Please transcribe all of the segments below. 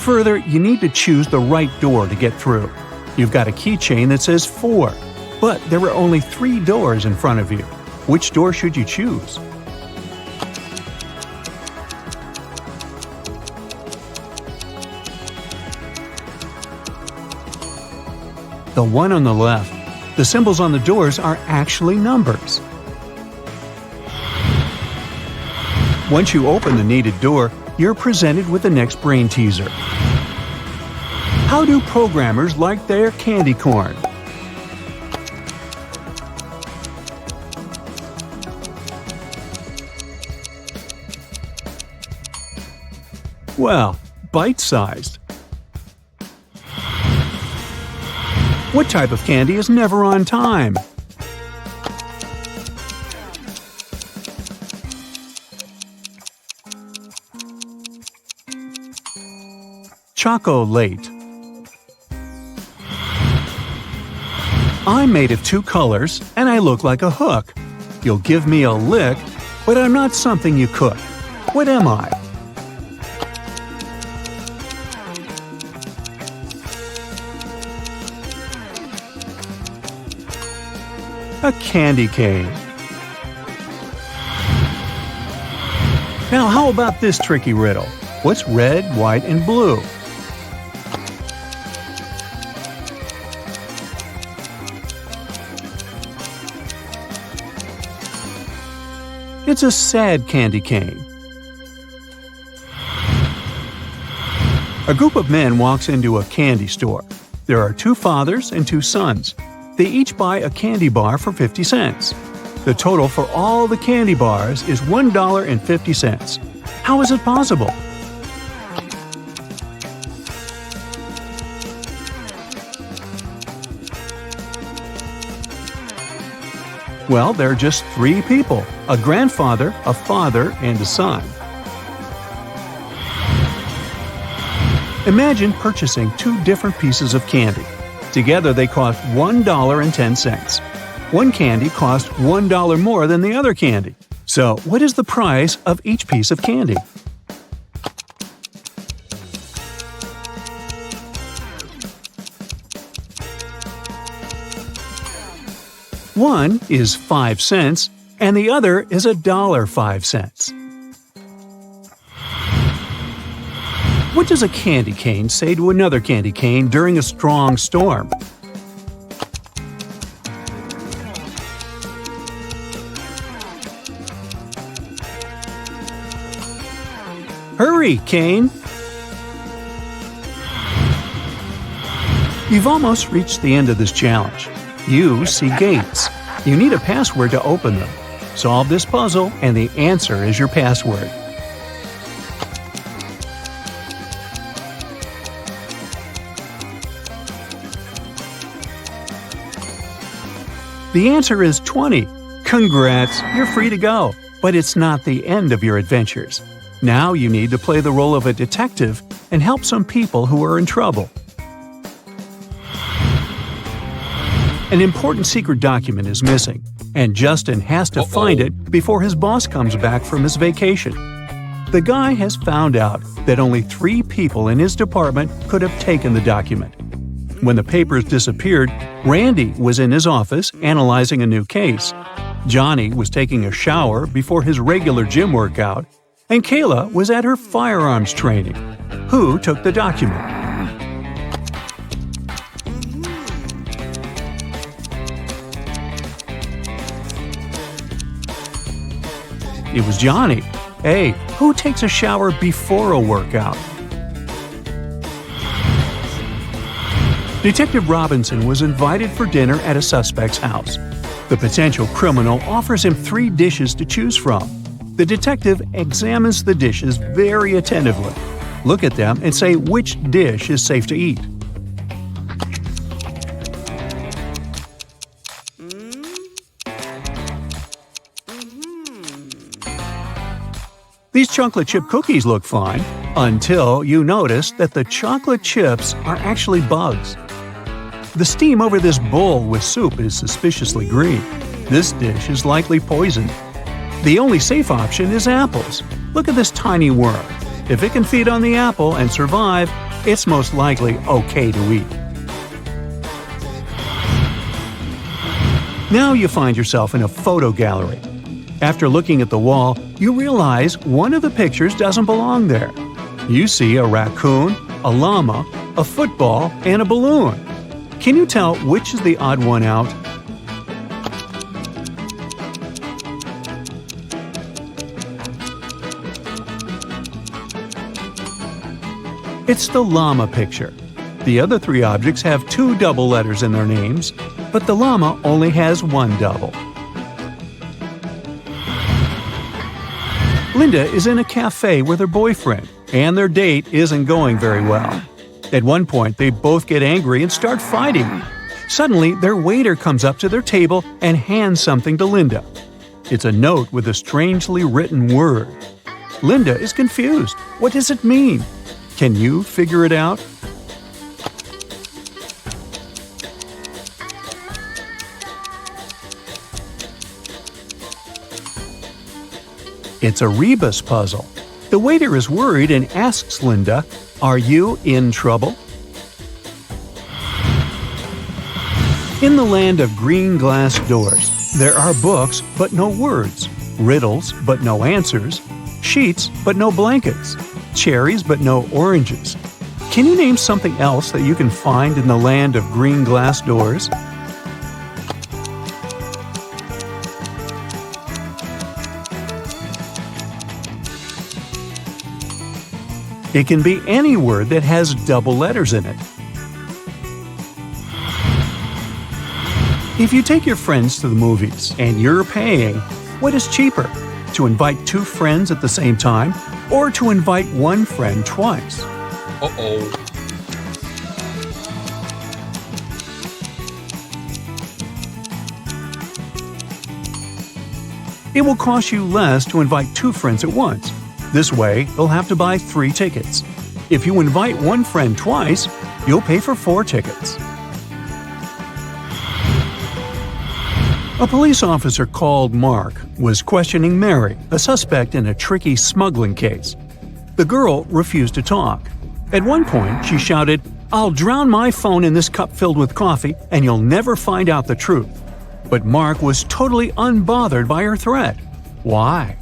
Further, you need to choose the right door to get through. You've got a keychain that says 4, but there are only 3 doors in front of you. Which door should you choose? The one on the left. The symbols on the doors are actually numbers. Once you open the needed door, you're presented with the next brain teaser. How do programmers like their candy corn? Well, bite-sized. What type of candy is never on time? Chocolate. I'm made of 2 colors, and I look like a hook. You'll give me a lick, but I'm not something you cook. What am I? A candy cane. Now how about this tricky riddle? What's red, white, and blue? It's a sad candy cane. A group of men walks into a candy store. There are 2 fathers and 2 sons. They each buy a candy bar for 50 cents. The total for all the candy bars is $1.50. How is it possible? Well, there are just 3 people: a grandfather, a father, and a son. Imagine purchasing 2 different pieces of candy. Together they cost $1.10. One candy cost $1 more than the other candy. So, what is the price of each piece of candy? One is 5 cents, and the other is $1.05. What does a candy cane say to another candy cane during a strong storm? Hurry, Cane! You've almost reached the end of this challenge. You see gates. You need a password to open them. Solve this puzzle, and the answer is your password. The answer is 20. Congrats, you're free to go. But it's not the end of your adventures. Now you need to play the role of a detective and help some people who are in trouble. An important secret document is missing, and Justin has to find it before his boss comes back from his vacation. The guy has found out that only 3 people in his department could have taken the document. When the papers disappeared, Randy was in his office analyzing a new case. Johnny was taking a shower before his regular gym workout, and Kayla was at her firearms training. Who took the document? It was Johnny. Hey, who takes a shower before a workout? Detective Robinson was invited for dinner at a suspect's house. The potential criminal offers him 3 dishes to choose from. The detective examines the dishes very attentively. Look at them and say which dish is safe to eat. These chocolate chip cookies look fine, until you notice that the chocolate chips are actually bugs. The steam over this bowl with soup is suspiciously green. This dish is likely poisoned. The only safe option is apples. Look at this tiny worm. If it can feed on the apple and survive, it's most likely okay to eat. Now you find yourself in a photo gallery. After looking at the wall, you realize one of the pictures doesn't belong there. You see a raccoon, a llama, a football, and a balloon. Can you tell which is the odd one out? It's the llama picture. The other three objects have two double letters in their names, but the llama only has one double. Linda is in a cafe with her boyfriend, and their date isn't going very well. At one point, they both get angry and start fighting. Suddenly, their waiter comes up to their table and hands something to Linda. It's a note with a strangely written word. Linda is confused. What does it mean? Can you figure it out? It's a rebus puzzle. The waiter is worried and asks Linda, "Are you in trouble?" In the land of green glass doors, there are books but no words, riddles but no answers, sheets but no blankets, cherries but no oranges. Can you name something else that you can find in the land of green glass doors? It can be any word that has double letters in it. If you take your friends to the movies and you're paying, what is cheaper? To invite two friends at the same time or to invite one friend twice? Uh-oh. It will cost you less to invite two friends at once. This way, you'll have to buy 3 tickets. If you invite one friend twice, you'll pay for 4 tickets. A police officer called Mark was questioning Mary, a suspect in a tricky smuggling case. The girl refused to talk. At one point, she shouted, "I'll drown my phone in this cup filled with coffee, and you'll never find out the truth." But Mark was totally unbothered by her threat. Why?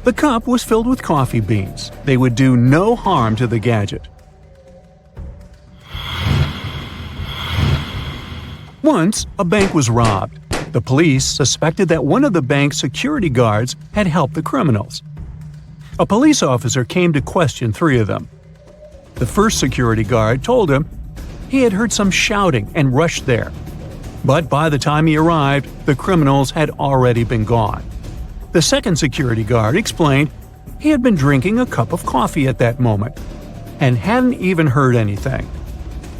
The cup was filled with coffee beans. They would do no harm to the gadget. Once, a bank was robbed. The police suspected that one of the bank's security guards had helped the criminals. A police officer came to question 3 of them. The first security guard told him he had heard some shouting and rushed there. But by the time he arrived, the criminals had already been gone. The second security guard explained he had been drinking a cup of coffee at that moment and hadn't even heard anything.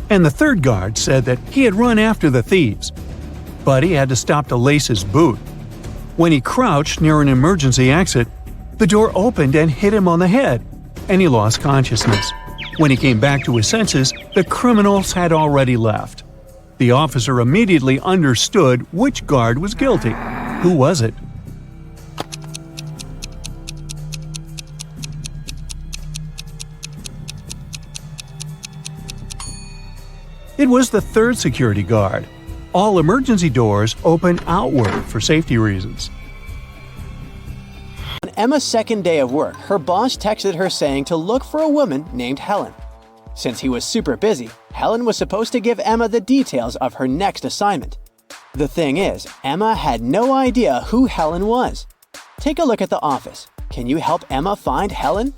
And the third guard said that he had run after the thieves, but he had to stop to lace his boot. When he crouched near an emergency exit, the door opened and hit him on the head, and he lost consciousness. When he came back to his senses, the criminals had already left. The officer immediately understood which guard was guilty. Who was it? It was the third security guard. All emergency doors open outward for safety reasons. On Emma's second day of work, her boss texted her saying to look for a woman named Helen. Since he was super busy, Helen was supposed to give Emma the details of her next assignment. The thing is, Emma had no idea who Helen was. Take a look at the office. Can you help Emma find Helen?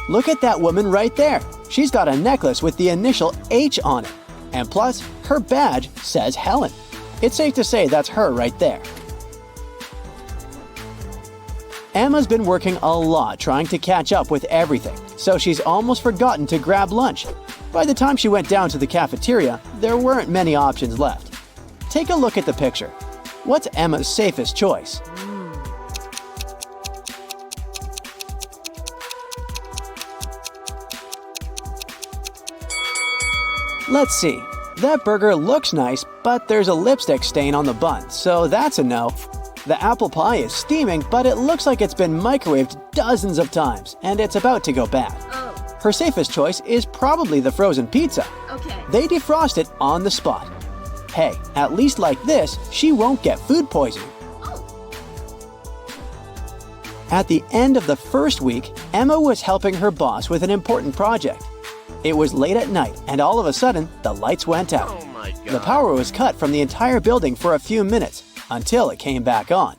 Look at that woman right there. She's got a necklace with the initial H on it. And plus, her badge says Helen. It's safe to say that's her right there. Emma's been working a lot trying to catch up with everything, so she's almost forgotten to grab lunch. By the time she went down to the cafeteria, there weren't many options left. Take a look at the picture. What's Emma's safest choice? Let's see. That burger looks nice, but there's a lipstick stain on the bun, so that's a no. The apple pie is steaming, but it looks like it's been microwaved dozens of times, and it's about to go bad. Oh, Her safest choice is probably the frozen pizza. okay. They defrost it on the spot. Hey, at least like this, she won't get food poisoning. Oh, At the end of the first week, Emma was helping her boss with an important project. It was late at night, and all of a sudden, the lights went out. Oh my god. The power was cut from the entire building for a few minutes, until it came back on.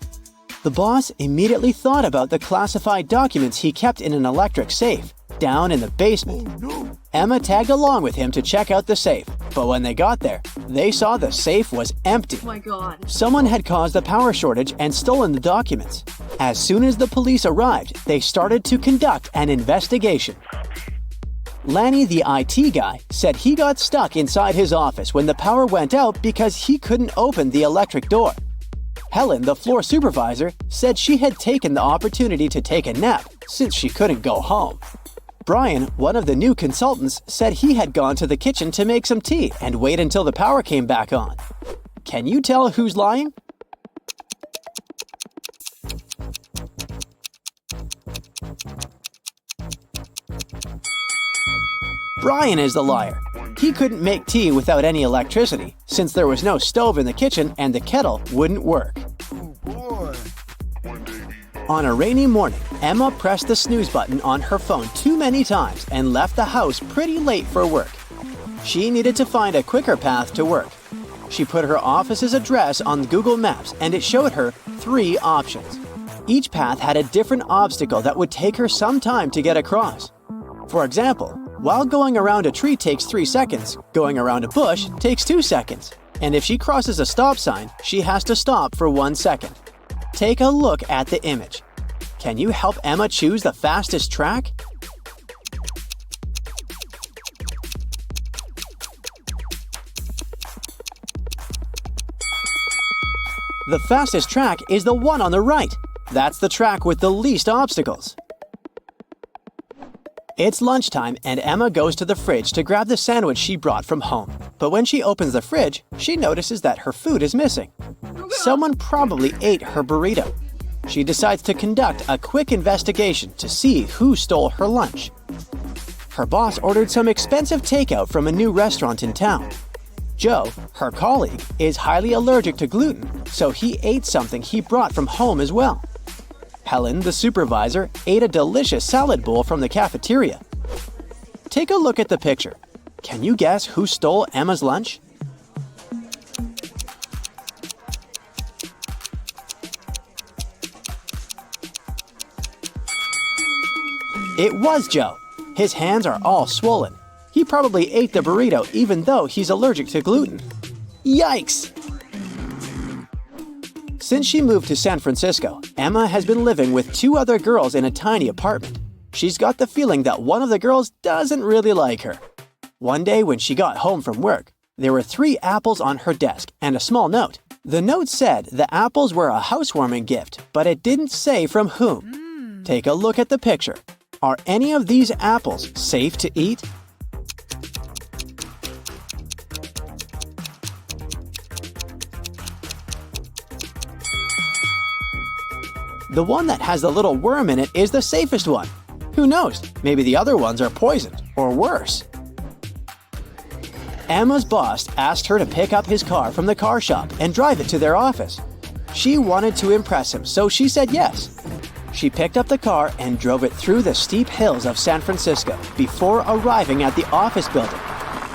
The boss immediately thought about the classified documents he kept in an electric safe, down in the basement. Emma tagged along with him to check out the safe, but when they got there, they saw the safe was empty. my God. Someone had caused a power shortage and stolen the documents. As soon as the police arrived, they started to conduct an investigation. Lanny, the IT guy, said he got stuck inside his office when the power went out because he couldn't open the electric door. Helen, the floor supervisor, said she had taken the opportunity to take a nap since she couldn't go home. Brian, one of the new consultants, said he had gone to the kitchen to make some tea and wait until the power came back on. Can you tell who's lying? Brian is the liar. He couldn't make tea without any electricity, since there was no stove in the kitchen and the kettle wouldn't work. On a rainy morning, Emma pressed the snooze button on her phone too many times and left the house pretty late for work. She needed to find a quicker path to work. She put her office's address on Google Maps and it showed her 3 options. Each path had a different obstacle that would take her some time to get across. For example, while going around a tree takes 3 seconds, going around a bush takes 2 seconds. And if she crosses a stop sign, she has to stop for 1 second. Take a look at the image. Can you help Emma choose the fastest track? The fastest track is the one on the right. That's the track with the least obstacles. It's lunchtime and Emma goes to the fridge to grab the sandwich she brought from home. But when she opens the fridge, she notices that her food is missing. Someone probably ate her burrito. She decides to conduct a quick investigation to see who stole her lunch. Her boss ordered some expensive takeout from a new restaurant in town. Joe, her colleague, is highly allergic to gluten, so he ate something he brought from home as well. Helen, the supervisor, ate a delicious salad bowl from the cafeteria. Take a look at the picture. Can you guess who stole Emma's lunch? It was Joe. His hands are all swollen. He probably ate the burrito even though he's allergic to gluten. Yikes! Since she moved to San Francisco, Emma has been living with 2 other girls in a tiny apartment. She's got the feeling that one of the girls doesn't really like her. One day when she got home from work, there were 3 apples on her desk and a small note. The note said the apples were a housewarming gift, but it didn't say from whom. Take a look at the picture. Are any of these apples safe to eat? The one that has the little worm in it is the safest one. Who knows? Maybe the other ones are poisoned, or worse. Emma's boss asked her to pick up his car from the car shop and drive it to their office. She wanted to impress him, so she said yes. She picked up the car and drove it through the steep hills of San Francisco before arriving at the office building.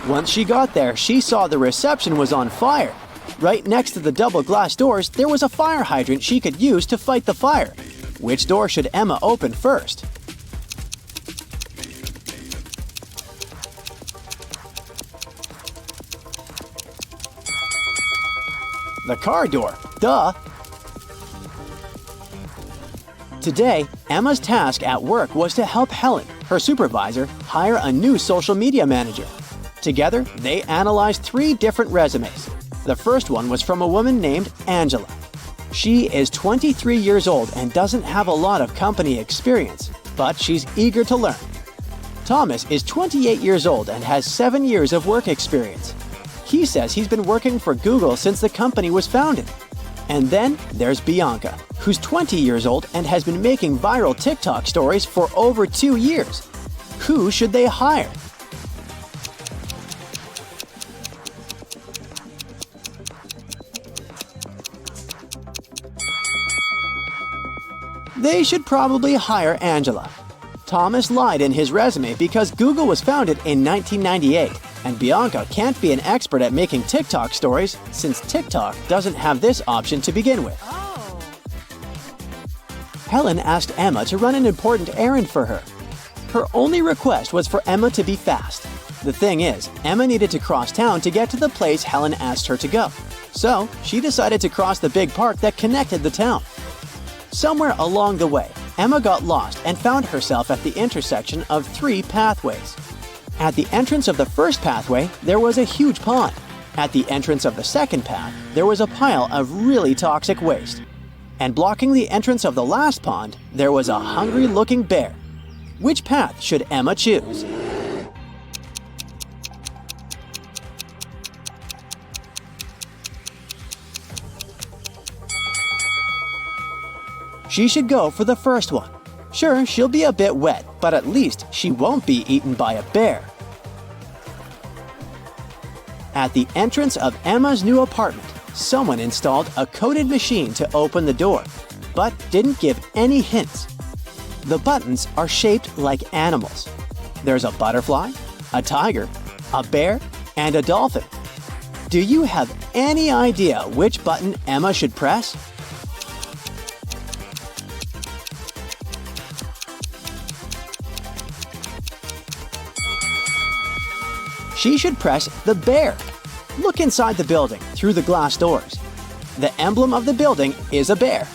Once she got there, she saw the reception was on fire. Right next to the double glass doors, there was a fire hydrant she could use to fight the fire. Which door should Emma open first? The car door. Duh! Today, Emma's task at work was to help Helen, her supervisor, hire a new social media manager. Together, they analyzed 3 different resumes. The first one was from a woman named Angela. She is 23 years old and doesn't have a lot of company experience, but she's eager to learn. Thomas is 28 years old and has 7 years of work experience. He says he's been working for Google since the company was founded. And then there's Bianca, who's 20 years old and has been making viral TikTok stories for over 2 years. Who should they hire? They should probably hire Angela. Thomas lied in his resume because Google was founded in 1998, and Bianca can't be an expert at making TikTok stories since TikTok doesn't have this option to begin with. Helen asked Emma to run an important errand for her. Her only request was for Emma to be fast. The thing is, Emma needed to cross town to get to the place Helen asked her to go. So, she decided to cross the big park that connected the town. Somewhere along the way, Emma got lost and found herself at the intersection of 3 pathways. At the entrance of the first pathway, there was a huge pond. At the entrance of the second path, there was a pile of really toxic waste. And blocking the entrance of the last pond, there was a hungry-looking bear. Which path should Emma choose? She should go for the first one. Sure, she'll be a bit wet, but at least she won't be eaten by a bear. At the entrance of Emma's new apartment, someone installed a coded machine to open the door, but didn't give any hints. The buttons are shaped like animals. There's a butterfly, a tiger, a bear, and a dolphin. Do you have any idea which button Emma should press? She should press the bear. Look inside the building through the glass doors. The emblem of the building is a bear.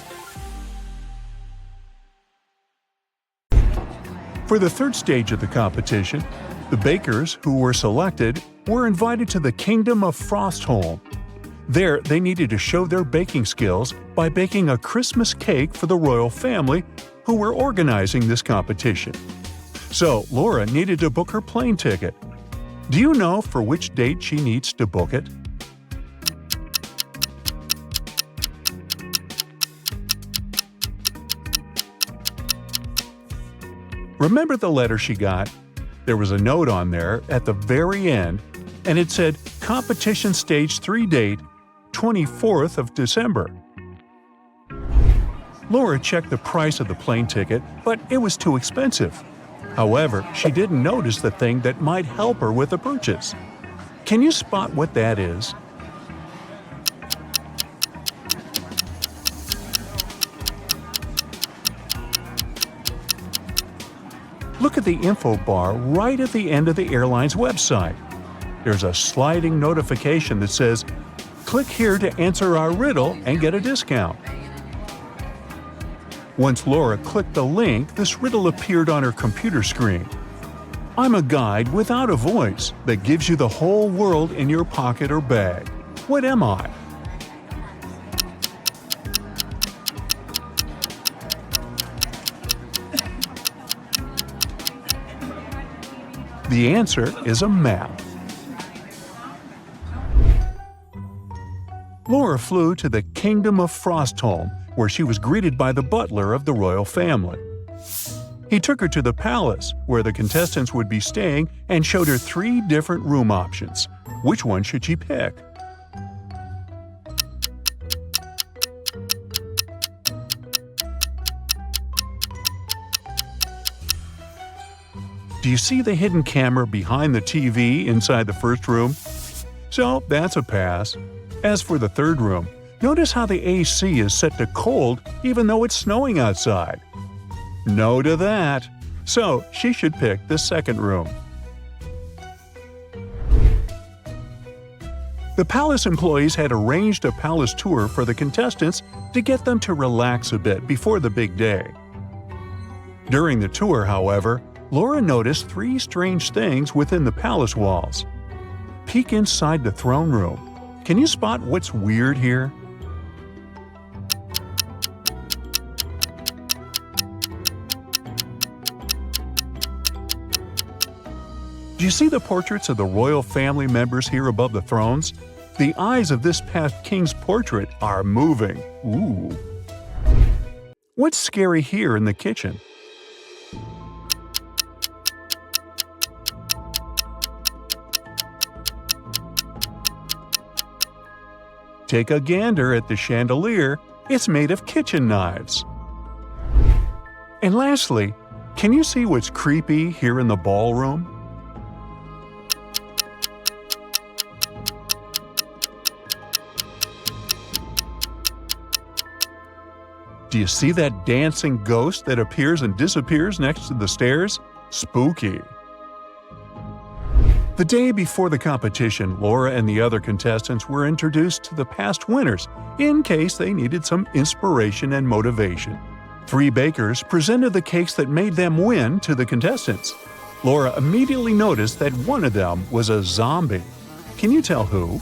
For the third stage of the competition, the bakers who were selected were invited to the Kingdom of Frostholm. There, they needed to show their baking skills by baking a Christmas cake for the royal family who were organizing this competition. So, Laura needed to book her plane ticket. Do you know for which date she needs to book it? Remember the letter she got? There was a note on there at the very end, and it said Competition Stage 3 date, 24th of December. Laura checked the price of the plane ticket, but it was too expensive. However, she didn't notice the thing that might help her with the purchase. Can you spot what that is? Look at the info bar right at the end of the airline's website. There's a sliding notification that says, "Click here to answer our riddle and get a discount." Once Laura clicked the link, this riddle appeared on her computer screen. I'm a guide without a voice that gives you the whole world in your pocket or bag. What am I? The answer is a map. Laura flew to the Kingdom of Frostholm, where she was greeted by the butler of the royal family. He took her to the palace, where the contestants would be staying, and showed her 3 different room options. Which one should she pick? Do you see the hidden camera behind the TV inside the first room? So that's a pass. As for the third room, notice how the AC is set to cold even though it's snowing outside. No to that. So she should pick the second room. The palace employees had arranged a palace tour for the contestants to get them to relax a bit before the big day. During the tour, however, Laura noticed 3 strange things within the palace walls. Peek inside the throne room. Can you spot what's weird here? Do you see the portraits of the royal family members here above the thrones? The eyes of this past king's portrait are moving. Ooh. What's scary here in the kitchen? Take a gander at the chandelier. It's made of kitchen knives. And lastly, can you see what's creepy here in the ballroom? Do you see that dancing ghost that appears and disappears next to the stairs? Spooky. The day before the competition, Laura and the other contestants were introduced to the past winners in case they needed some inspiration and motivation. 3 bakers presented the cakes that made them win to the contestants. Laura immediately noticed that one of them was a zombie. Can you tell who?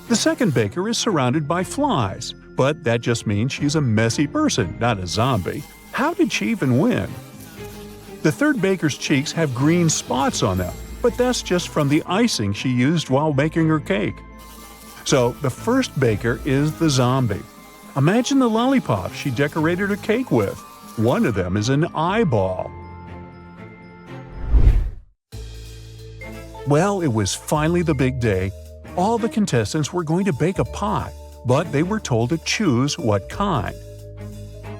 The second baker is surrounded by flies, but that just means she's a messy person, not a zombie. How did she even win? The third baker's cheeks have green spots on them, but that's just from the icing she used while making her cake. So the first baker is the zombie. Imagine the lollipops she decorated her cake with. One of them is an eyeball. Well, it was finally the big day. All the contestants were going to bake a pie, but they were told to choose what kind.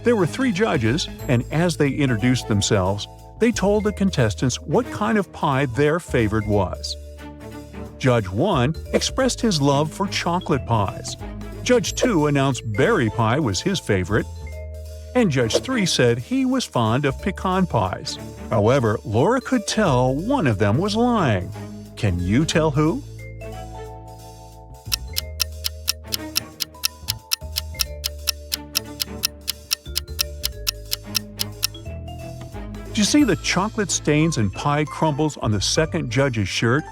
There were 3 judges, and as they introduced themselves, they told the contestants what kind of pie their favorite was. Judge 1 expressed his love for chocolate pies. Judge 2 announced berry pie was his favorite. And Judge 3 said he was fond of pecan pies. However, Laura could tell one of them was lying. Can you tell who? Do you see the chocolate stains and pie crumbles on the second judge's shirt?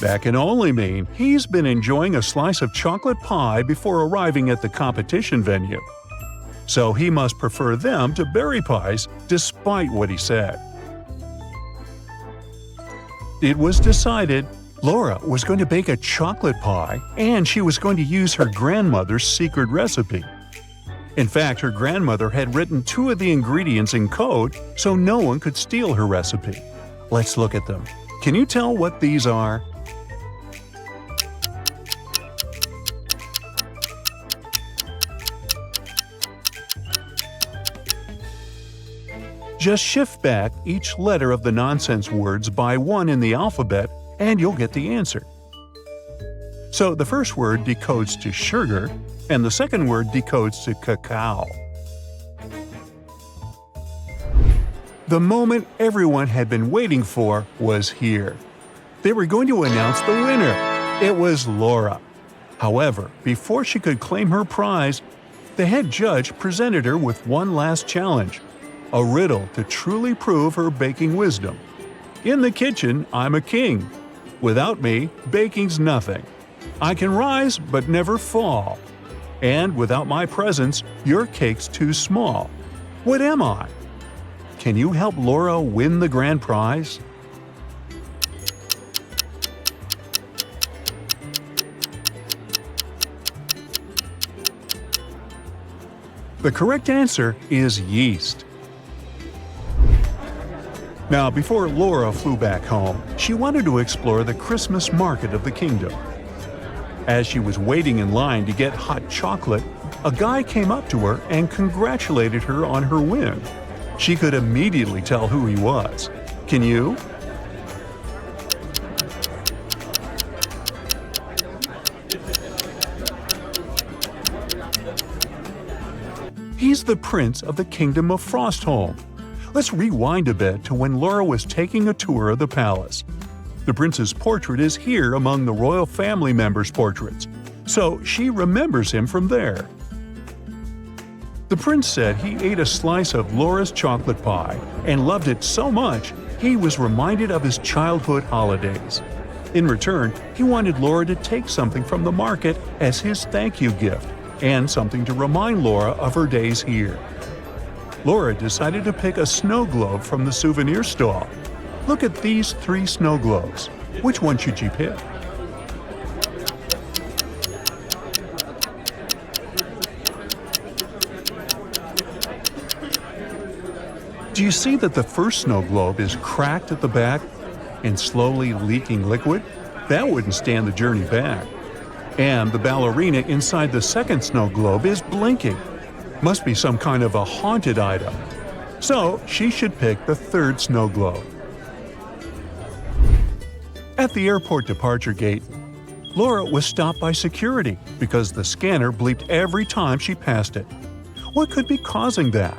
That can only mean he's been enjoying a slice of chocolate pie before arriving at the competition venue. So he must prefer them to berry pies, despite what he said. It was decided Laura was going to bake a chocolate pie, and she was going to use her grandmother's secret recipe. In fact, her grandmother had written 2 of the ingredients in code so no one could steal her recipe. Let's look at them. Can you tell what these are? Just shift back each letter of the nonsense words by 1 in the alphabet, and you'll get the answer. So the first word decodes to sugar, and the second word decodes to cacao. The moment everyone had been waiting for was here. They were going to announce the winner. It was Laura. However, before she could claim her prize, the head judge presented her with one last challenge, a riddle to truly prove her baking wisdom. In the kitchen, I'm a king. Without me, baking's nothing. I can rise but never fall. And without my presence, your cake's too small. What am I? Can you help Laura win the grand prize? The correct answer is yeast. Now, before Laura flew back home, she wanted to explore the Christmas market of the kingdom. As she was waiting in line to get hot chocolate, a guy came up to her and congratulated her on her win. She could immediately tell who he was. Can you? He's the prince of the kingdom of Frostholm. Let's rewind a bit to when Laura was taking a tour of the palace. The prince's portrait is here among the royal family members' portraits, so she remembers him from there. The prince said he ate a slice of Laura's chocolate pie and loved it so much he was reminded of his childhood holidays. In return, he wanted Laura to take something from the market as his thank you gift, and something to remind Laura of her days here. Laura decided to pick a snow globe from the souvenir stall. Look at these 3 snow globes. Which one should she pick? Do you see that the first snow globe is cracked at the back and slowly leaking liquid? That wouldn't stand the journey back. And the ballerina inside the second snow globe is blinking. Must be some kind of a haunted item. So she should pick the third snow globe. At the airport departure gate, Laura was stopped by security because the scanner bleeped every time she passed it. What could be causing that?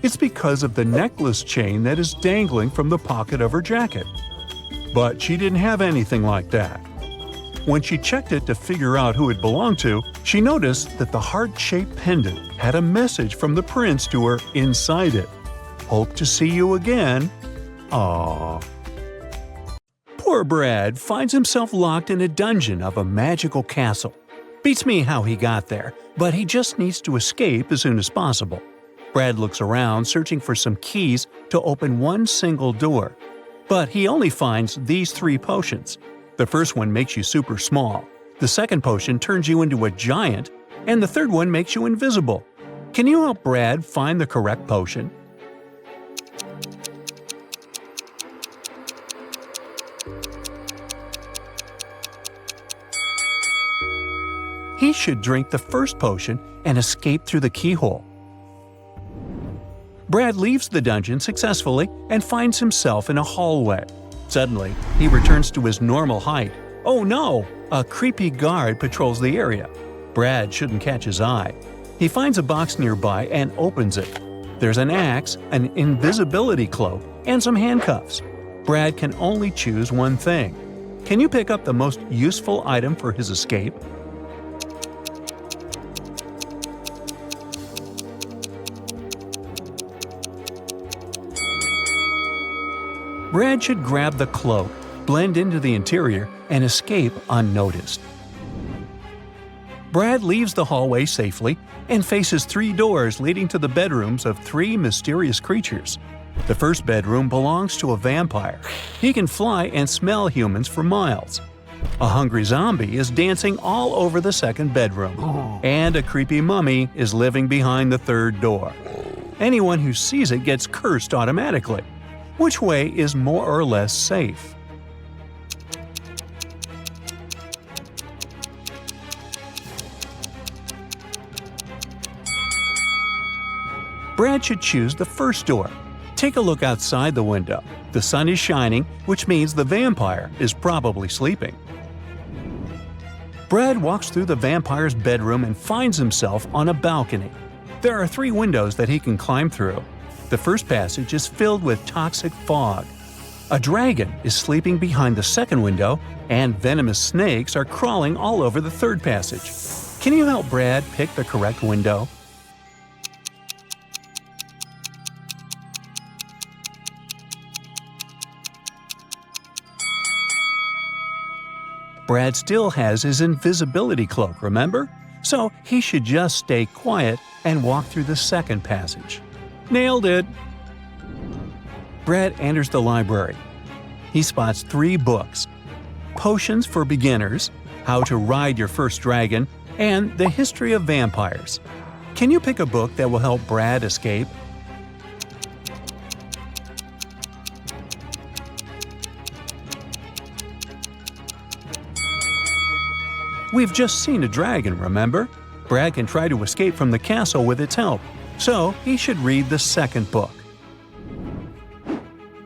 It's because of the necklace chain that is dangling from the pocket of her jacket. But she didn't have anything like that. When she checked it to figure out who it belonged to, she noticed that the heart-shaped pendant had a message from the prince to her inside it. Hope to see you again. Aww. Poor Brad finds himself locked in a dungeon of a magical castle. Beats me how he got there, but he just needs to escape as soon as possible. Brad looks around searching for some keys to open one single door. But he only finds these 3 potions. The first one makes you super small, the second potion turns you into a giant, and the third one makes you invisible. Can you help Brad find the correct potion? He should drink the first potion and escape through the keyhole. Brad leaves the dungeon successfully and finds himself in a hallway. Suddenly, he returns to his normal height. Oh no! A creepy guard patrols the area. Brad shouldn't catch his eye. He finds a box nearby and opens it. There's an axe, an invisibility cloak, and some handcuffs. Brad can only choose one thing. Can you pick up the most useful item for his escape? Brad should grab the cloak, blend into the interior, and escape unnoticed. Brad leaves the hallway safely and faces 3 doors leading to the bedrooms of 3 mysterious creatures. The first bedroom belongs to a vampire. He can fly and smell humans for miles. A hungry zombie is dancing all over the second bedroom. And a creepy mummy is living behind the third door. Anyone who sees it gets cursed automatically. Which way is more or less safe? Brad should choose the first door. Take a look outside the window. The sun is shining, which means the vampire is probably sleeping. Brad walks through the vampire's bedroom and finds himself on a balcony. There are 3 windows that he can climb through. The first passage is filled with toxic fog. A dragon is sleeping behind the second window, and venomous snakes are crawling all over the third passage. Can you help Brad pick the correct window? Brad still has his invisibility cloak, remember? So he should just stay quiet and walk through the second passage. Nailed it! Brad enters the library. He spots 3 books: Potions for Beginners, How to Ride Your First Dragon, and The History of Vampires. Can you pick a book that will help Brad escape? We've just seen a dragon, remember? Brad can try to escape from the castle with its help, so he should read the second book.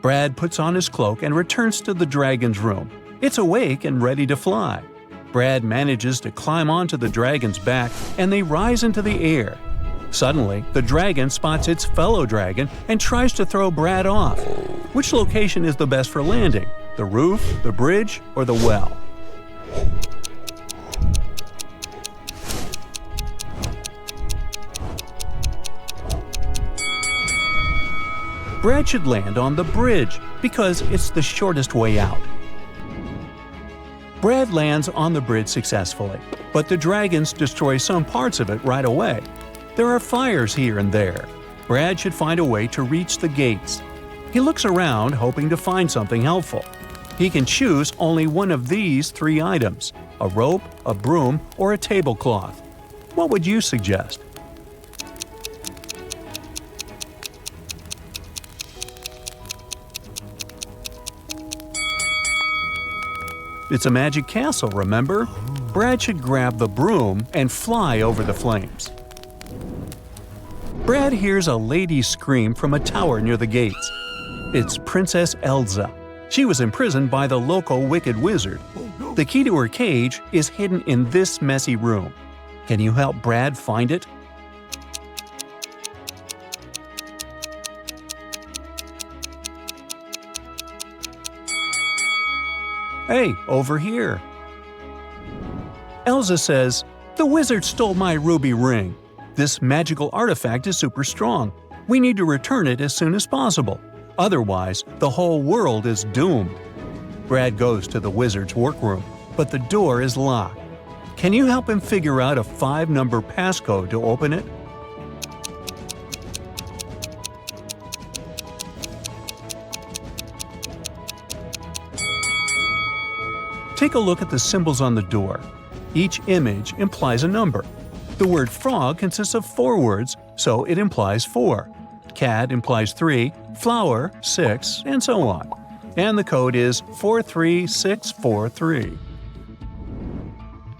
Brad puts on his cloak and returns to the dragon's room. It's awake and ready to fly. Brad manages to climb onto the dragon's back and they rise into the air. Suddenly, the dragon spots its fellow dragon and tries to throw Brad off. Which location is the best for landing? The roof, the bridge, or the well? Brad should land on the bridge because it's the shortest way out. Brad lands on the bridge successfully, but the dragons destroy some parts of it right away. There are fires here and there. Brad should find a way to reach the gates. He looks around hoping to find something helpful. He can choose only one of these 3 items: a rope, a broom, or a tablecloth. What would you suggest? It's a magic castle, remember? Brad should grab the broom and fly over the flames. Brad hears a lady scream from a tower near the gates. It's Princess Elsa. She was imprisoned by the local wicked wizard. The key to her cage is hidden in this messy room. Can you help Brad find it? Hey, over here. Elsa says, "The wizard stole my ruby ring. This magical artifact is super strong. We need to return it as soon as possible. Otherwise, the whole world is doomed." Brad goes to the wizard's workroom, but the door is locked. Can you help him figure out a 5-number passcode to open it? Take a look at the symbols on the door. Each image implies a number. The word frog consists of 4 words, so it implies 4. Cat implies 3, flower 6, and so on. And the code is 43643.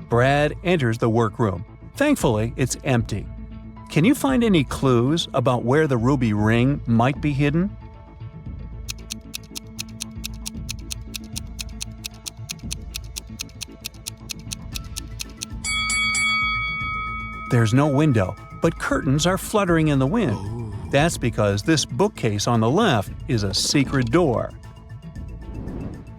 Brad enters the workroom. Thankfully, it's empty. Can you find any clues about where the ruby ring might be hidden? There's no window, but curtains are fluttering in the wind. That's because this bookcase on the left is a secret door.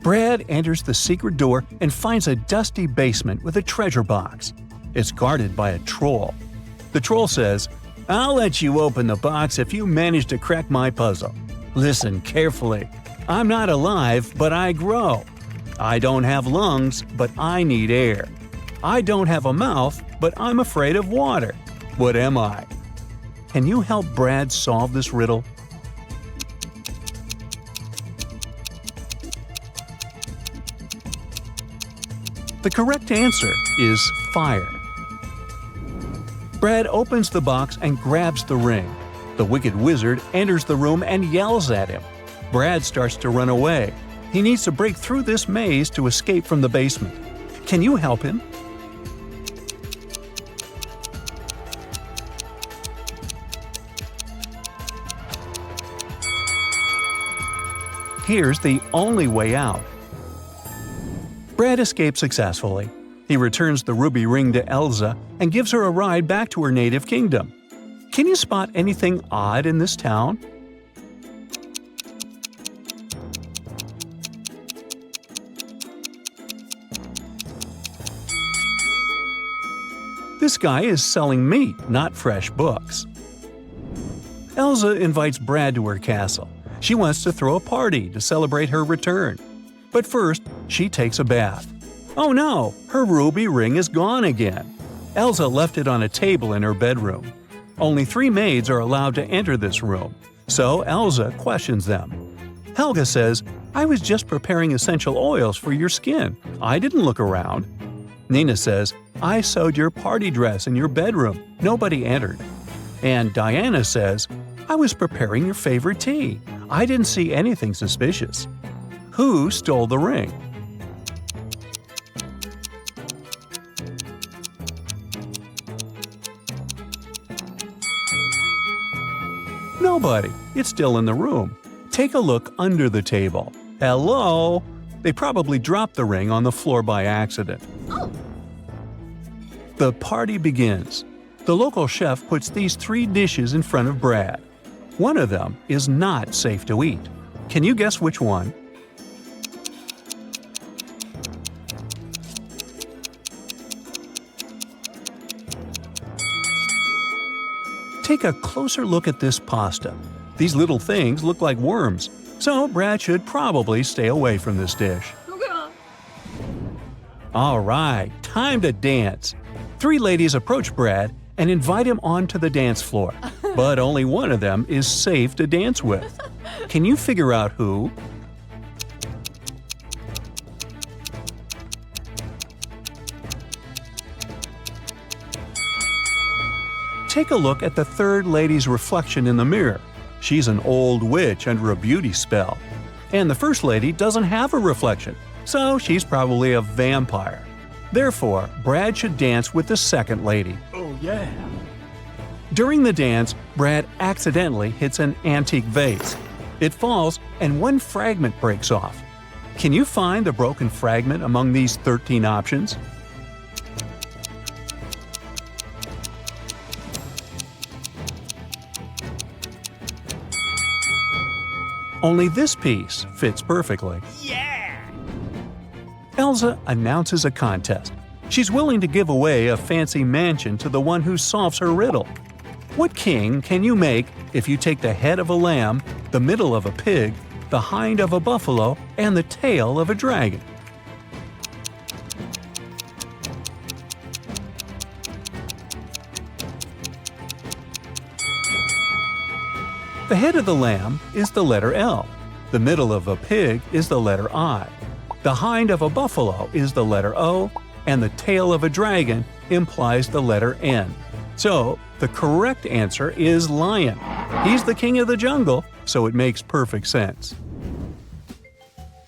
Brad enters the secret door and finds a dusty basement with a treasure box. It's guarded by a troll. The troll says, "I'll let you open the box if you manage to crack my puzzle. Listen carefully. I'm not alive, but I grow. I don't have lungs, but I need air. I don't have a mouth, but I'm afraid of water. What am I?" Can you help Brad solve this riddle? The correct answer is fire. Brad opens the box and grabs the ring. The wicked wizard enters the room and yells at him. Brad starts to run away. He needs to break through this maze to escape from the basement. Can you help him? Here's the only way out. Brad escapes successfully. He returns the ruby ring to Elsa and gives her a ride back to her native kingdom. Can you spot anything odd in this town? This guy is selling meat, not fresh books. Elsa invites Brad to her castle. She wants to throw a party to celebrate her return. But first, she takes a bath. Oh no, her ruby ring is gone again. Elsa left it on a table in her bedroom. Only 3 maids are allowed to enter this room, so Elsa questions them. Helga says, "I was just preparing essential oils for your skin. I didn't look around." Nina says, "I sewed your party dress in your bedroom. Nobody entered." And Diana says, "I was preparing your favorite tea. I didn't see anything suspicious." Who stole the ring? Nobody. It's still in the room. Take a look under the table. Hello? They probably dropped the ring on the floor by accident. The party begins. The local chef puts these 3 dishes in front of Brad. One of them is not safe to eat. Can you guess which one? Take a closer look at this pasta. These little things look like worms, so Brad should probably stay away from this dish. All right, time to dance. 3 ladies approach Brad and invite him onto the dance floor, but only one of them is safe to dance with. Can you figure out who? Take a look at the 3rd lady's reflection in the mirror. She's an old witch under a beauty spell. And the 1st lady doesn't have a reflection, so she's probably a vampire. Therefore, Brad should dance with the 2nd lady. Oh yeah. During the dance, Brad accidentally hits an antique vase. It falls and one fragment breaks off. Can you find the broken fragment among these 13 options? Only this piece fits perfectly. Yeah! Elsa announces a contest. She's willing to give away a fancy mansion to the one who solves her riddle. What king can you make if you take the head of a lamb, the middle of a pig, the hind of a buffalo, and the tail of a dragon? The head of the lamb is the letter L. The middle of a pig is the letter I. The hind of a buffalo is the letter O, and the tail of a dragon implies the letter N. So, the correct answer is lion. He's the king of the jungle, so it makes perfect sense.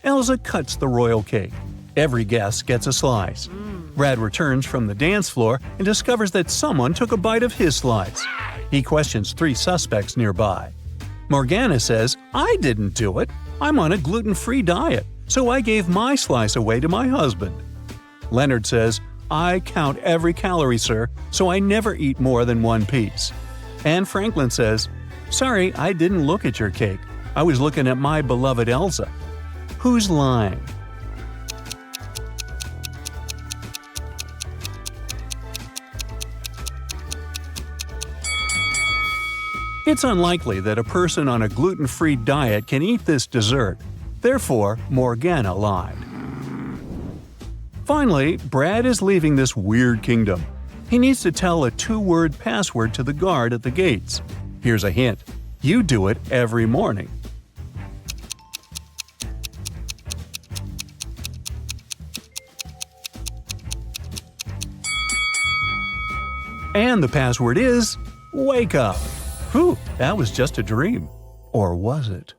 Elsa cuts the royal cake. Every guest gets a slice. Brad returns from the dance floor and discovers that someone took a bite of his slice. He questions 3 suspects nearby. Morgana says, "I didn't do it. I'm on a gluten-free diet, so I gave my slice away to my husband." Leonard says, "I count every calorie, sir, so I never eat more than 1 piece." And Franklin says, "Sorry, I didn't look at your cake. I was looking at my beloved Elsa." Who's lying? It's unlikely that a person on a gluten-free diet can eat this dessert. Therefore, Morgana lied. Finally, Brad is leaving this weird kingdom. He needs to tell a 2-word password to the guard at the gates. Here's a hint. You do it every morning. And the password is wake up. Whew, that was just a dream. Or was it?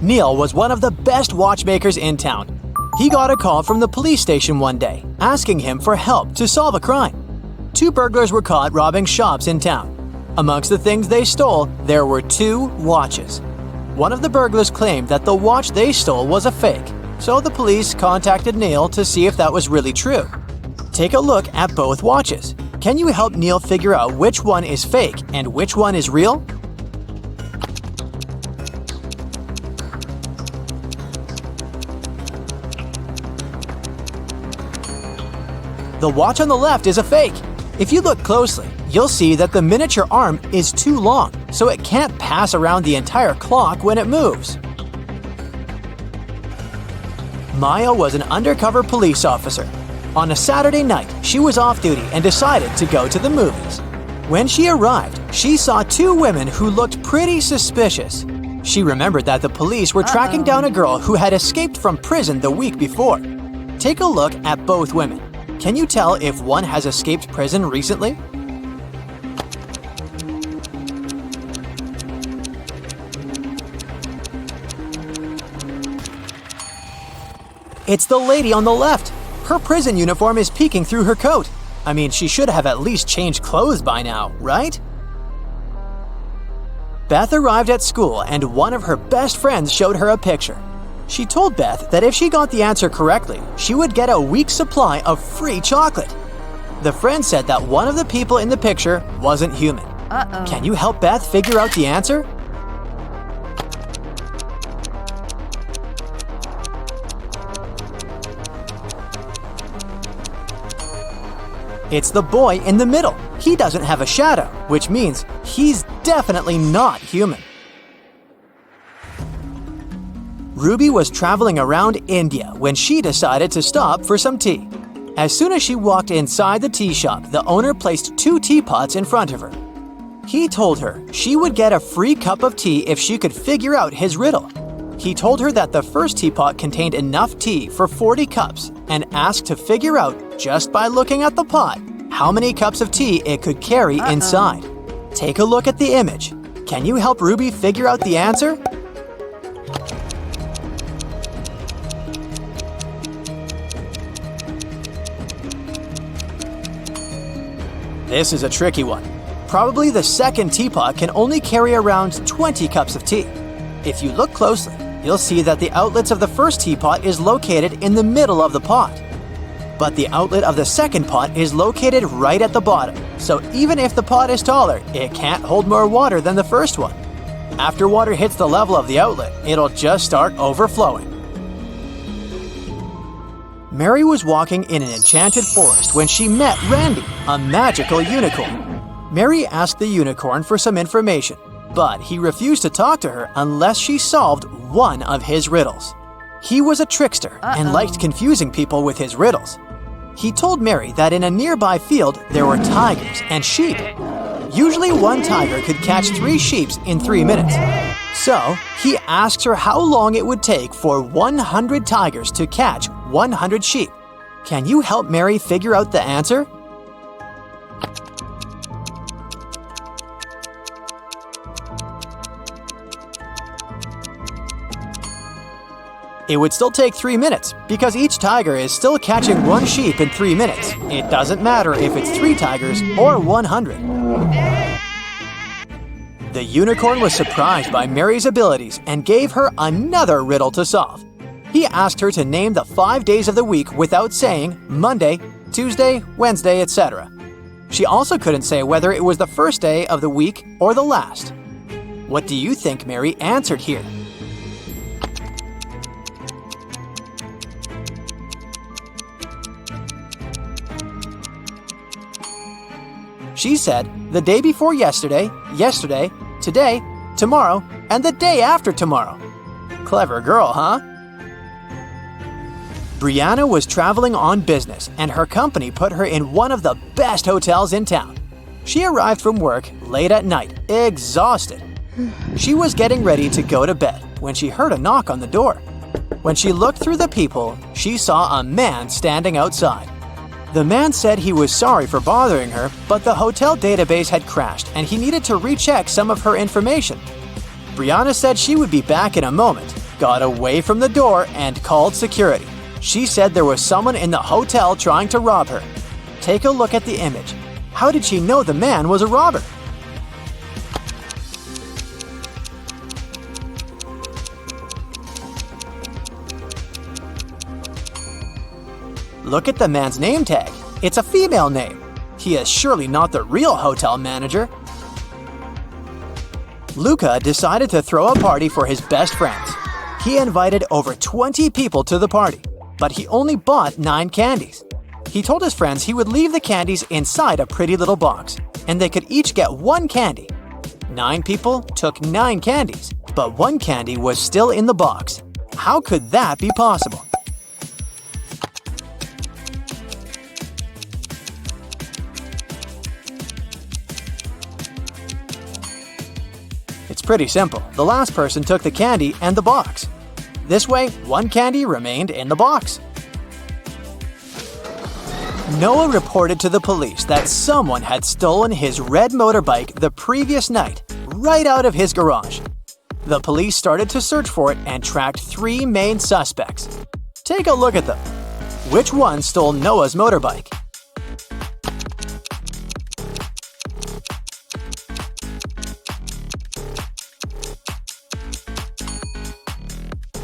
Neil was one of the best watchmakers in town. He got a call from the police station one day, asking him for help to solve a crime. 2 burglars were caught robbing shops in town. Amongst the things they stole, there were 2 watches. One of the burglars claimed that the watch they stole was a fake, so the police contacted Neil to see if that was really true. Take a look at both watches. Can you help Neil figure out which one is fake and which one is real? The watch on the left is a fake. If you look closely, you'll see that the miniature arm is too long, so it can't pass around the entire clock when it moves. Maya was an undercover police officer. On a Saturday night, she was off duty and decided to go to the movies. When she arrived, she saw 2 women who looked pretty suspicious. She remembered that the police were tracking down a girl who had escaped from prison the week before. Take a look at both women. Can you tell if one has escaped prison recently? It's the lady on the left. Her prison uniform is peeking through her coat. I mean, she should have at least changed clothes by now, right? Beth arrived at school and one of her best friends showed her a picture. She told Beth that if she got the answer correctly, she would get a week's supply of free chocolate. The friend said that one of the people in the picture wasn't human. Can you help Beth figure out the answer? It's the boy in the middle. He doesn't have a shadow, which means he's definitely not human. Ruby was traveling around India when she decided to stop for some tea. As soon as she walked inside the tea shop, the owner placed 2 teapots in front of her. He told her she would get a free cup of tea if she could figure out his riddle. He told her that the first teapot contained enough tea for 40 cups and asked to figure out, just by looking at the pot, how many cups of tea it could carry inside. Take a look at the image. Can you help Ruby figure out the answer? This is a tricky one. Probably the second teapot can only carry around 20 cups of tea. If you look closely, you'll see that the outlets of the first teapot is located in the middle of the pot. But the outlet of the second pot is located right at the bottom, so even if the pot is taller, it can't hold more water than the first one. After water hits the level of the outlet, it'll just start overflowing. Mary was walking in an enchanted forest when she met Randy, a magical unicorn. Mary asked the unicorn for some information, but he refused to talk to her unless she solved one of his riddles. He was a trickster and liked confusing people with his riddles. He told Mary that in a nearby field there were tigers and sheep. Usually one tiger could catch 3 sheep in 3 minutes. So he asked her how long it would take for 100 tigers to catch 100 sheep. Can you help Mary figure out the answer? It would still take 3 minutes, because each tiger is still catching 1 sheep in 3 minutes. It doesn't matter if it's 3 tigers or 100. The unicorn was surprised by Mary's abilities and gave her another riddle to solve. He asked her to name the 5 days of the week without saying Monday, Tuesday, Wednesday, etc. She also couldn't say whether it was the first day of the week or the last. What do you think Mary answered here? She said, the day before yesterday, yesterday, today, tomorrow, and the day after tomorrow. Clever girl, huh? Brianna was traveling on business, and her company put her in one of the best hotels in town. She arrived from work late at night, exhausted. She was getting ready to go to bed when she heard a knock on the door. When she looked through the peephole, she saw a man standing outside. The man said he was sorry for bothering her, but the hotel database had crashed and he needed to recheck some of her information. Brianna said she would be back in a moment, got away from the door, and called security. She said there was someone in the hotel trying to rob her. Take a look at the image. How did she know the man was a robber? Look at the man's name tag. It's a female name. He is surely not the real hotel manager. Luca decided to throw a party for his best friends. He invited over 20 people to the party, but he only bought 9 candies. He told his friends he would leave the candies inside a pretty little box, and they could each get 1 candy. 9 people took 9 candies, but 1 candy was still in the box. How could that be possible? It's pretty simple. The last person took the candy and the box. This way, 1 candy remained in the box. Noah reported to the police that someone had stolen his red motorbike the previous night, right out of his garage. The police started to search for it and tracked 3 main suspects. Take a look at them. Which one stole Noah's motorbike?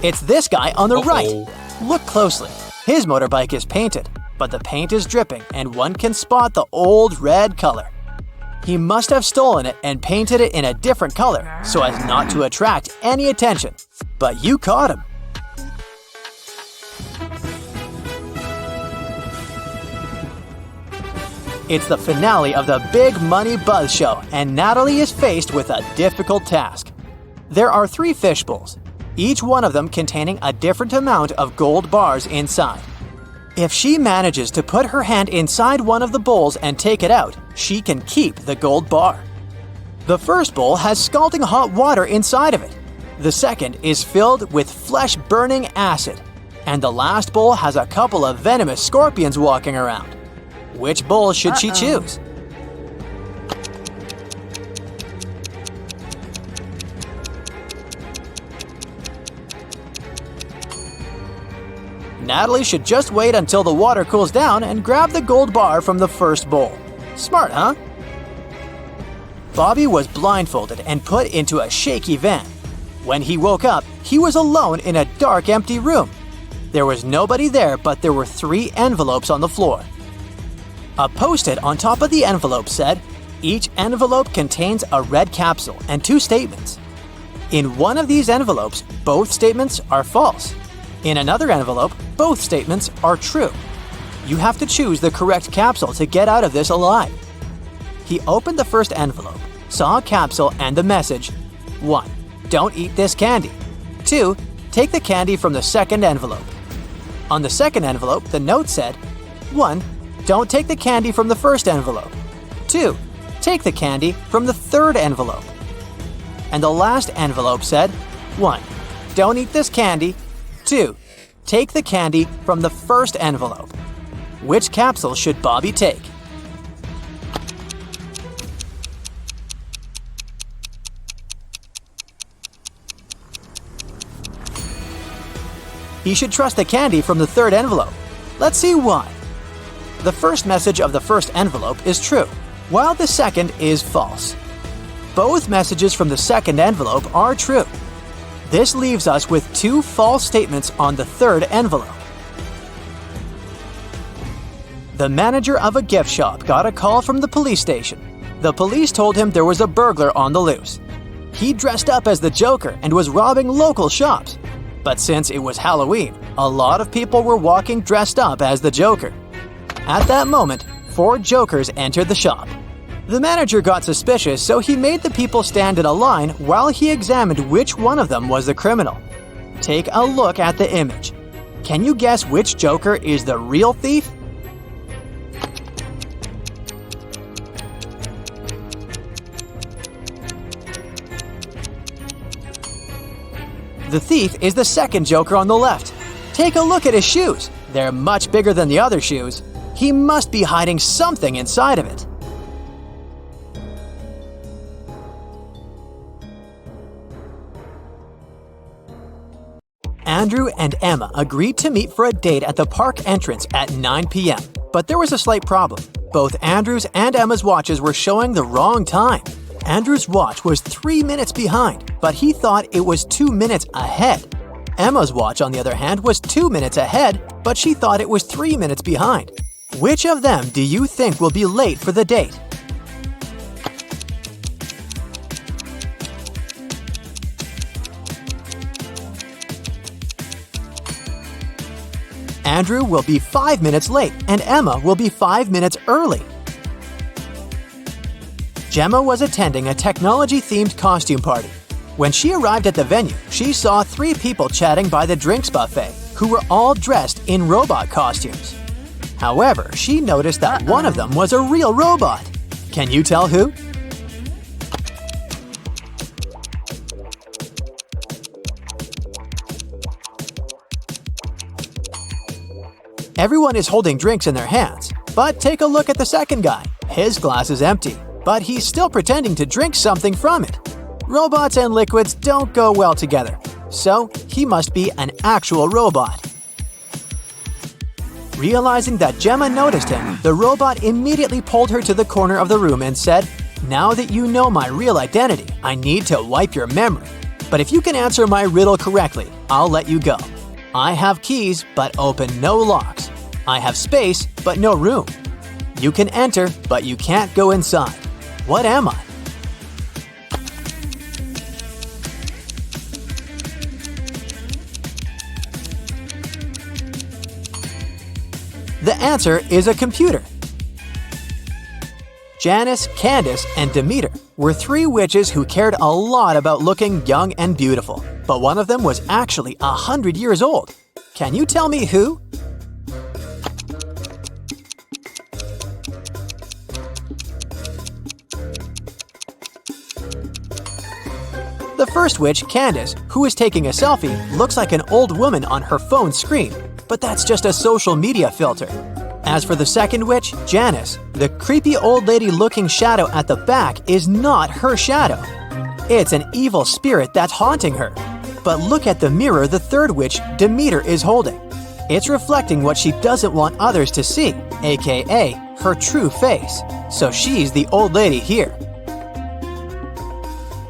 It's this guy on the right. Look closely. His motorbike is painted, but the paint is dripping and one can spot the old red color. He must have stolen it and painted it in a different color so as not to attract any attention. But you caught him. It's the finale of the Big Money Buzz Show, and Natalie is faced with a difficult task. There are 3 fish bowls, each one of them containing a different amount of gold bars inside. If she manages to put her hand inside one of the bowls and take it out, she can keep the gold bar. The first bowl has scalding hot water inside of it. The second is filled with flesh-burning acid. And the last bowl has a couple of venomous scorpions walking around. Which bowl should she choose? Natalie should just wait until the water cools down and grab the gold bar from the first bowl. Smart, huh? Bobby was blindfolded and put into a shaky van. When he woke up, he was alone in a dark, empty room. There was nobody there, but there were 3 envelopes on the floor. A post-it on top of the envelope said, "Each envelope contains a red capsule and 2 statements. In one of these envelopes, both statements are false. In another envelope, both statements are true. You have to choose the correct capsule to get out of this alive." He opened the first envelope, saw a capsule and the message, 1. Don't eat this candy. 2. Take the candy from the second envelope. On the second envelope, the note said, 1. Don't take the candy from the first envelope. 2. Take the candy from the third envelope. And the last envelope said, 1. Don't eat this candy. 2. Take the candy from the first envelope. Which capsule should Bobby take? He should trust the candy from the third envelope. Let's see why. The first message of the first envelope is true, while the second is false. Both messages from the second envelope are true. This leaves us with 2 false statements on the third envelope. The manager of a gift shop got a call from the police station. The police told him there was a burglar on the loose. He dressed up as the Joker and was robbing local shops. But since it was Halloween, a lot of people were walking dressed up as the Joker. At that moment, 4 Jokers entered the shop. The manager got suspicious, so he made the people stand in a line while he examined which one of them was the criminal. Take a look at the image. Can you guess which Joker is the real thief? The thief is the second Joker on the left. Take a look at his shoes. They're much bigger than the other shoes. He must be hiding something inside of it. Andrew and Emma agreed to meet for a date at the park entrance at 9 p.m. But there was a slight problem. Both Andrew's and Emma's watches were showing the wrong time. Andrew's watch was 3 minutes behind, but he thought it was 2 minutes ahead. Emma's watch, on the other hand, was 2 minutes ahead, but she thought it was 3 minutes behind. Which of them do you think will be late for the date? Andrew will be 5 minutes late, and Emma will be 5 minutes early. Gemma was attending a technology-themed costume party. When she arrived at the venue, she saw 3 people chatting by the drinks buffet who were all dressed in robot costumes. However, she noticed that one of them was a real robot. Can you tell who? Everyone is holding drinks in their hands, but take a look at the second guy. His glass is empty, but he's still pretending to drink something from it. Robots and liquids don't go well together, so he must be an actual robot. Realizing that Gemma noticed him, the robot immediately pulled her to the corner of the room and said, "Now that you know my real identity, I need to wipe your memory. But if you can answer my riddle correctly, I'll let you go. I have keys, but open no locks. I have space, but no room. You can enter, but you can't go inside. What am I?" The answer is a computer. Janice, Candace, and Demeter were 3 witches who cared a lot about looking young and beautiful, but one of them was actually 100 years old. Can you tell me who? The first witch, Candace, who is taking a selfie, looks like an old woman on her phone screen, but that's just a social media filter. As for the second witch, Janice, the creepy old lady-looking shadow at the back is not her shadow. It's an evil spirit that's haunting her. But look at the mirror the third witch, Demeter, is holding. It's reflecting what she doesn't want others to see, aka her true face. So she's the old lady here.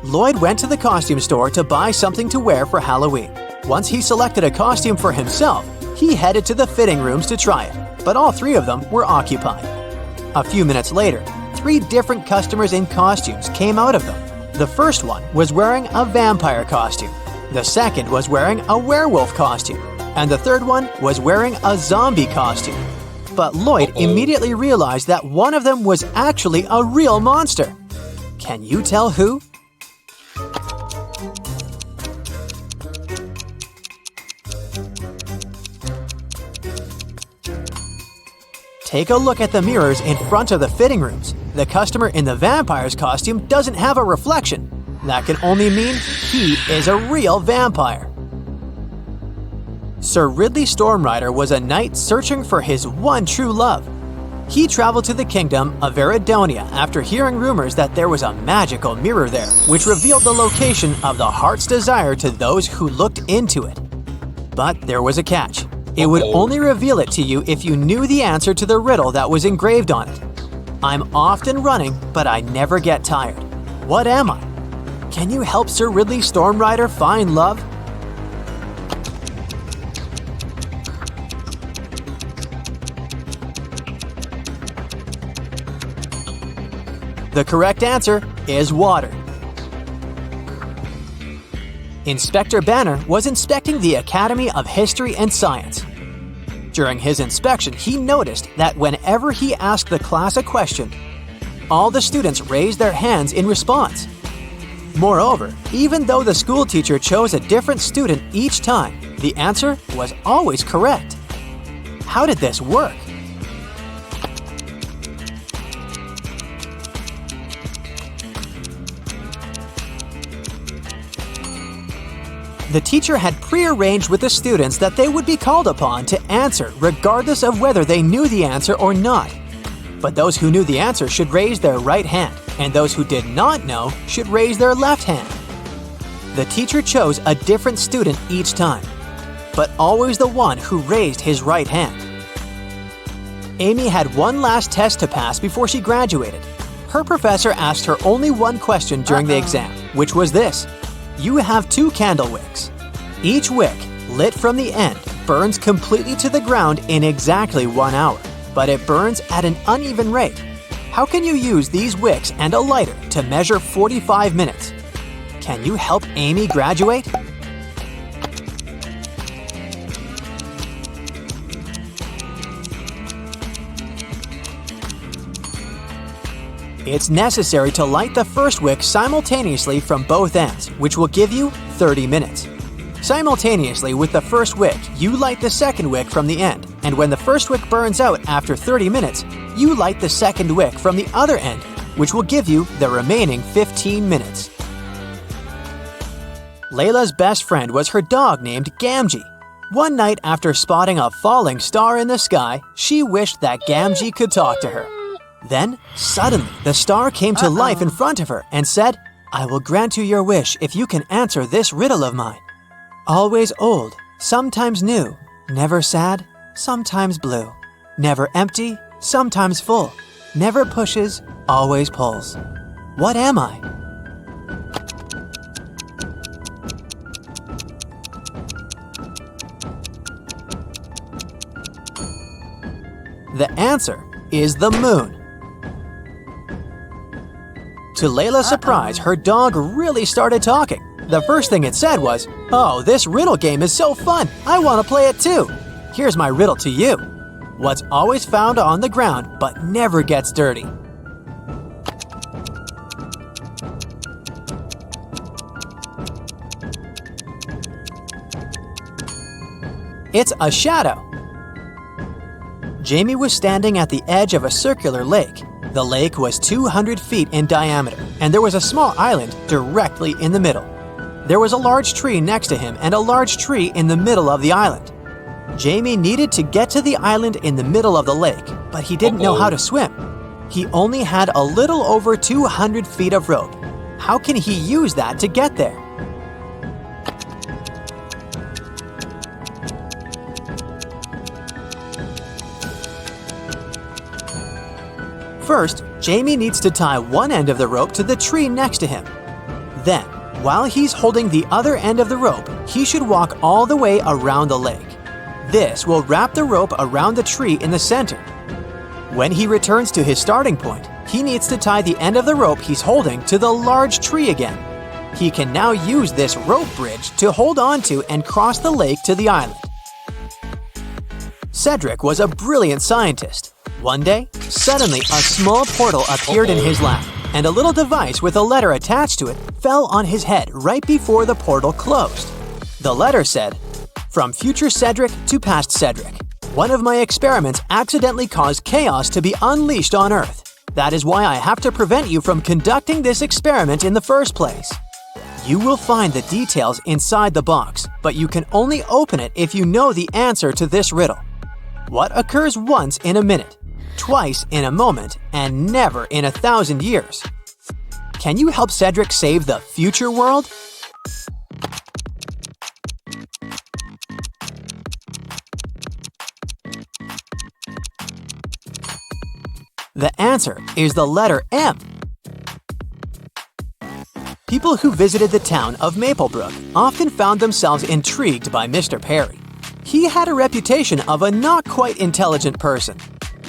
Lloyd went to the costume store to buy something to wear for Halloween. Once he selected a costume for himself, he headed to the fitting rooms to try it, but all 3 of them were occupied. A few minutes later, 3 different customers in costumes came out of them. The first one was wearing a vampire costume, the second was wearing a werewolf costume, and the third one was wearing a zombie costume. But Lloyd immediately realized that one of them was actually a real monster. Can you tell who? Take a look at the mirrors in front of the fitting rooms. The customer in the vampire's costume doesn't have a reflection. That can only mean he is a real vampire. Sir Ridley Stormrider was a knight searching for his one true love. He traveled to the kingdom of Eridonia after hearing rumors that there was a magical mirror there, which revealed the location of the heart's desire to those who looked into it. But there was a catch. It would only reveal it to you if you knew the answer to the riddle that was engraved on it. I'm often running, but I never get tired. What am I? Can you help Sir Ridley Stormrider find love? The correct answer is water. Inspector Banner was inspecting the Academy of History and Science. During his inspection, he noticed that whenever he asked the class a question, all the students raised their hands in response. Moreover, even though the school teacher chose a different student each time, the answer was always correct. How did this work? The teacher had prearranged with the students that they would be called upon to answer regardless of whether they knew the answer or not. But those who knew the answer should raise their right hand, and those who did not know should raise their left hand. The teacher chose a different student each time, but always the one who raised his right hand. Amy had one last test to pass before she graduated. Her professor asked her only one question during the exam, which was this. You have 2 candle wicks. Each wick, lit from the end, burns completely to the ground in exactly 1 hour, but it burns at an uneven rate. How can you use these wicks and a lighter to measure 45 minutes? Can you help Amy graduate? It's necessary to light the first wick simultaneously from both ends, which will give you 30 minutes. Simultaneously with the first wick, you light the second wick from the end, and when the first wick burns out after 30 minutes, you light the second wick from the other end, which will give you the remaining 15 minutes. Layla's best friend was her dog named Gamgee. One night after spotting a falling star in the sky, she wished that Gamgee could talk to her. Then, suddenly, the star came to life in front of her and said, I will grant you your wish if you can answer this riddle of mine. Always old, sometimes new, never sad, sometimes blue, never empty, sometimes full, never pushes, always pulls. What am I? The answer is the moon. To Layla's surprise, her dog really started talking. The first thing it said was, "Oh, this riddle game is so fun! I want to play it too! Here's my riddle to you. What's always found on the ground but never gets dirty?" It's a shadow. Jamie was standing at the edge of a circular lake. The lake was 200 feet in diameter, and there was a small island directly in the middle. There was a large tree next to him and a large tree in the middle of the island. Jamie needed to get to the island in the middle of the lake, but he didn't know how to swim. He only had a little over 200 feet of rope. How can he use that to get there? First, Jamie needs to tie one end of the rope to the tree next to him. Then, while he's holding the other end of the rope, he should walk all the way around the lake. This will wrap the rope around the tree in the center. When he returns to his starting point, he needs to tie the end of the rope he's holding to the large tree again. He can now use this rope bridge to hold on to and cross the lake to the island. Cedric was a brilliant scientist. One day, suddenly a small portal appeared in his lap, and a little device with a letter attached to it fell on his head right before the portal closed. The letter said, "From future Cedric to past Cedric. One of my experiments accidentally caused chaos to be unleashed on Earth. That is why I have to prevent you from conducting this experiment in the first place. You will find the details inside the box, but you can only open it if you know the answer to this riddle. What occurs once in a minute, twice in a moment, and never in 1,000 years? Can you help Cedric save the future world?" The answer is the letter M. People who visited the town of Maplebrook often found themselves intrigued by Mr. Perry. He had a reputation of a not quite intelligent person.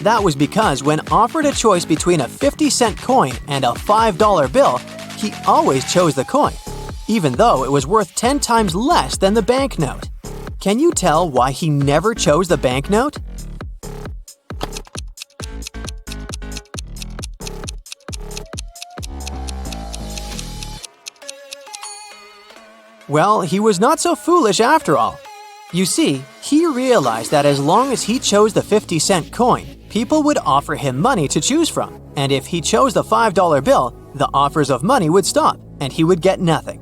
That was because when offered a choice between a 50-cent coin and a $5 bill, he always chose the coin, even though it was worth 10 times less than the banknote. Can you tell why he never chose the banknote? Well, he was not so foolish after all. You see, he realized that as long as he chose the 50-cent coin, people would offer him money to choose from. And if he chose the $5 bill, the offers of money would stop, and he would get nothing.